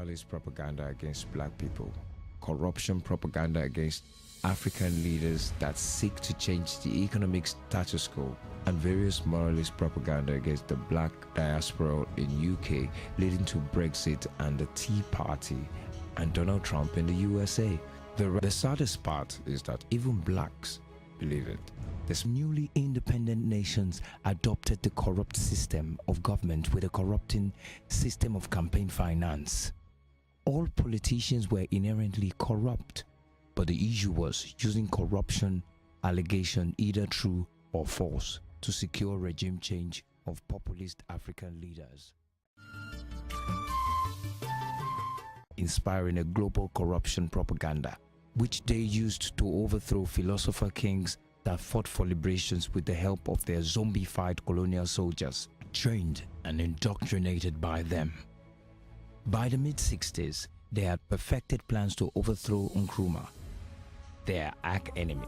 moralist propaganda against black people, corruption propaganda against African leaders that seek to change the economic status quo, and various moralist propaganda against the black diaspora in UK, leading to Brexit and the Tea Party and Donald Trump in the USA. The saddest part is that even blacks believe it. These newly independent nations adopted the corrupt system of government with a corrupting system of campaign finance. All politicians were inherently corrupt, but the issue was using corruption allegation, either true or false, to secure regime change of populist African leaders, inspiring a global corruption propaganda, which they used to overthrow philosopher kings that fought for liberations with the help of their zombified colonial soldiers, trained and indoctrinated by them. By the mid-60s, they had perfected plans to overthrow Nkrumah, their arch-enemy,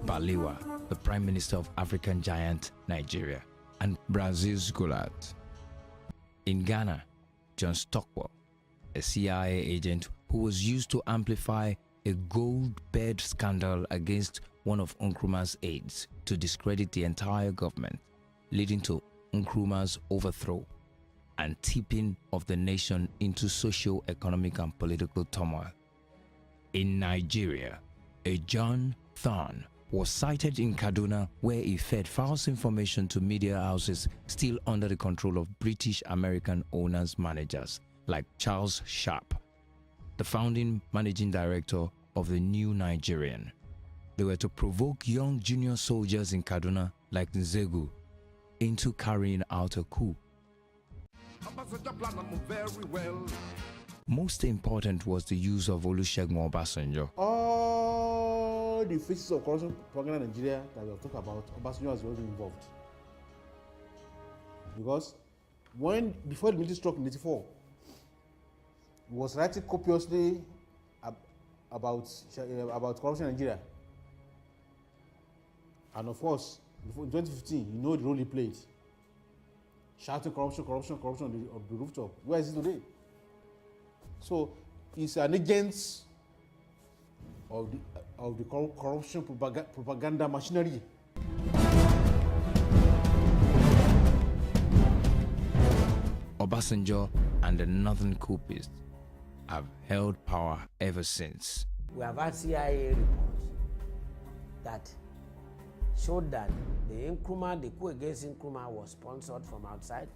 Baliwa, the Prime Minister of African giant Nigeria, and Brazil's Goliath. In Ghana, John Stockwell, a CIA agent who was used to amplify a gold bed scandal against one of Nkrumah's aides to discredit the entire government, leading to Nkrumah's overthrow and tipping of the nation into socio-economic and political turmoil. In Nigeria, a John Thorne was cited in Kaduna, where he fed false information to media houses still under the control of British American owners managers like Charles Sharp, the founding managing director of the New Nigerian. They were to provoke young junior soldiers in Kaduna like Nzegu into carrying out a coup. Most important was the use of Olusegun Obasanjo. All the faces of corruption propaganda in Nigeria that we have talked about, Obasanjo was already involved. Because before the military struck in 1984, he was writing copiously about corruption in Nigeria. And of course, in 2015, you know the role he played. Shouting corruption on the rooftop. Where is he today? So he's an agent of the corruption propaganda machinery. Obasanjo and the Northern coupists have held power ever since. We have had CIA reports that showed that the coup against Nkrumah was sponsored from outside.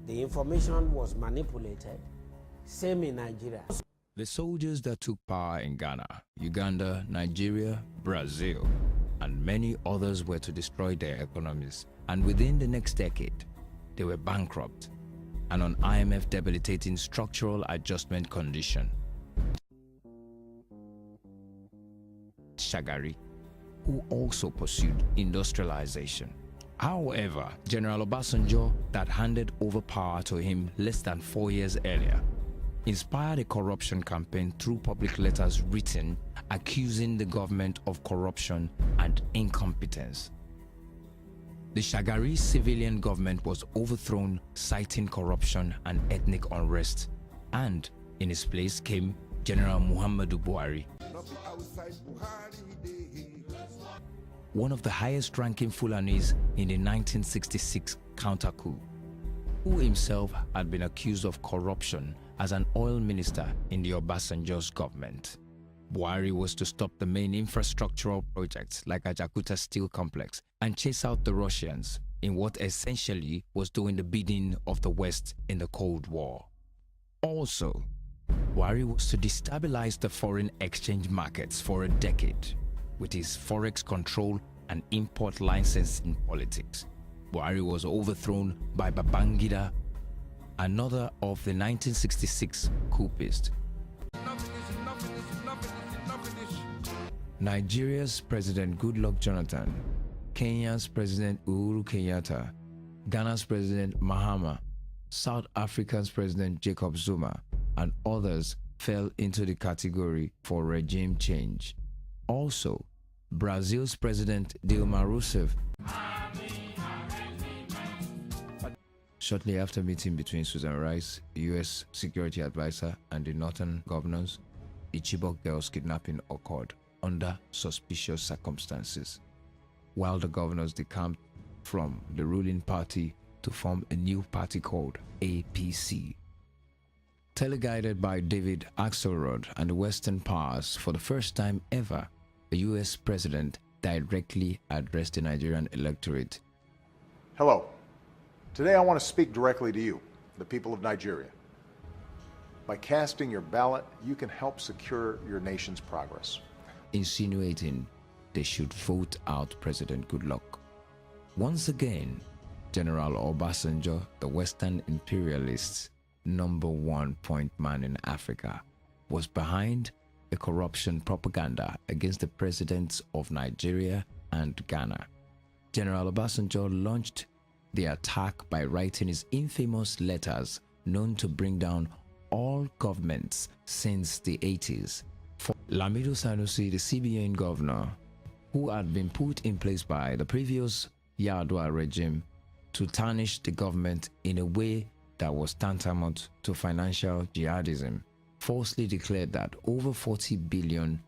The information was manipulated. Same in Nigeria. The soldiers that took power in Ghana, Uganda, Nigeria, Brazil, and many others were to destroy their economies. And within the next decade, they were bankrupt and on IMF debilitating structural adjustment condition. Shagari, who also pursued industrialization. However, General Obasanjo, that handed over power to him less than 4 years earlier, inspired a corruption campaign through public letters written accusing the government of corruption and incompetence. The Shagari civilian government was overthrown, citing corruption and ethnic unrest, and in its place came General Muhammadu Buhari, one of the highest-ranking Fulanis in the 1966 counter-coup, who himself had been accused of corruption as an oil minister in the Obasanjo's government. Buhari was to stop the main infrastructural projects like Ajakuta Steel Complex and chase out the Russians in what essentially was doing the bidding of the West in the Cold War. Also, Buhari was to destabilize the foreign exchange markets for a decade with his forex control and import licensing politics. Buhari was overthrown by Babangida, another of the 1966 coupists. Nigeria's President Goodluck Jonathan, Kenya's President Uhuru Kenyatta, Ghana's President Mahama, South Africa's President Jacob Zuma, and others fell into the category for regime change. Also, Brazil's President Dilma Rousseff Shortly after meeting between Susan Rice, U.S. security advisor, and the northern governors, the Chibok girls' kidnapping occurred under suspicious circumstances, while the governors decamped from the ruling party to form a new party called APC. Teleguided by David Axelrod and the Western powers, for the first time ever, the U.S. president directly addressed the Nigerian electorate. Hello. Today I want to speak directly to you, the people of Nigeria. By casting your ballot, you can help secure your nation's progress. Insinuating they should vote out President Goodluck. Once again, General Obasanjo, the Western imperialists' #1 point man in Africa, was behind a corruption propaganda against the presidents of Nigeria and Ghana. General Obasanjo launched the attack by writing his infamous letters known to bring down all governments since the 80s. For Lamido Sanusi, the CBN governor, who had been put in place by the previous Yar'Adua regime to tarnish the government in a way that was tantamount to financial jihadism, falsely declared that over $40 billion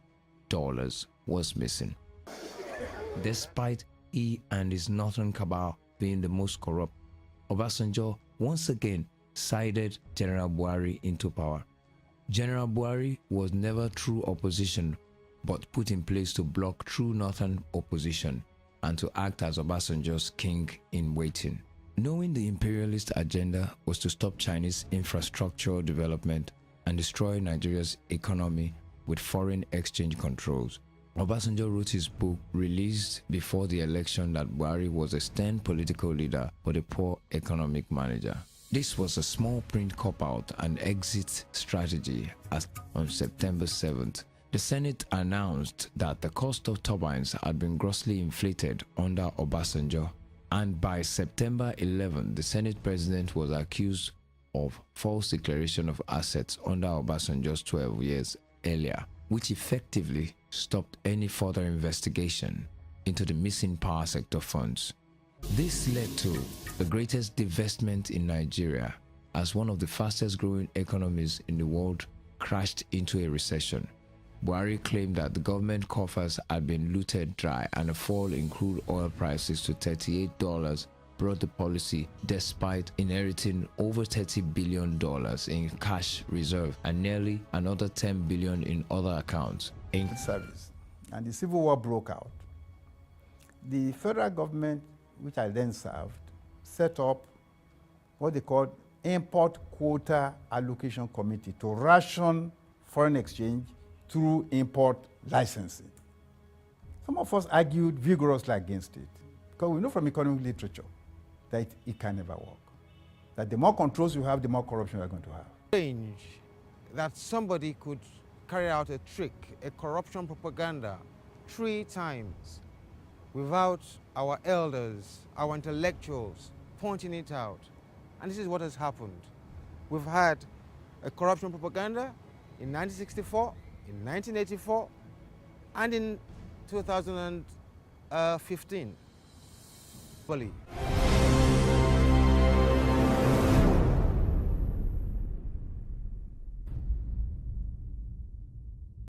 was missing. Despite he and his northern cabal being the most corrupt, Obasanjo once again sided General Buhari into power. General Buhari was never true opposition, but put in place to block true northern opposition and to act as Obasanjo's king in waiting. Knowing the imperialist agenda was to stop Chinese infrastructural development and destroy Nigeria's economy with foreign exchange controls, Obasanjo wrote his book, released before the election, that Buhari was a stern political leader but a poor economic manager. This was a small print cop-out and exit strategy, as on September 7th, the Senate announced that the cost of turbines had been grossly inflated under Obasanjo, and by September 11, the Senate president was accused of false declaration of assets under Obasanjo's 12 years earlier, which effectively stopped any further investigation into the missing power sector funds. This led to the greatest divestment in Nigeria, as one of the fastest growing economies in the world crashed into a recession. Buhari claimed that the government coffers had been looted dry, and a fall in crude oil prices to $38 brought the policy, despite inheriting over $30 billion in cash reserve and nearly another $10 billion in other accounts. In service, and the Civil War broke out. The federal government, which I then served, set up what they called Import Quota Allocation Committee to ration foreign exchange through import licensing. Some of us argued vigorously against it, because we know from economic literature that it can never work. That the more controls you have, the more corruption you're going to have. Strange that somebody could carry out a trick, a corruption propaganda, 3 times without our elders, our intellectuals pointing it out. And this is what has happened. We've had a corruption propaganda in 1964, in 1984, and in 2015.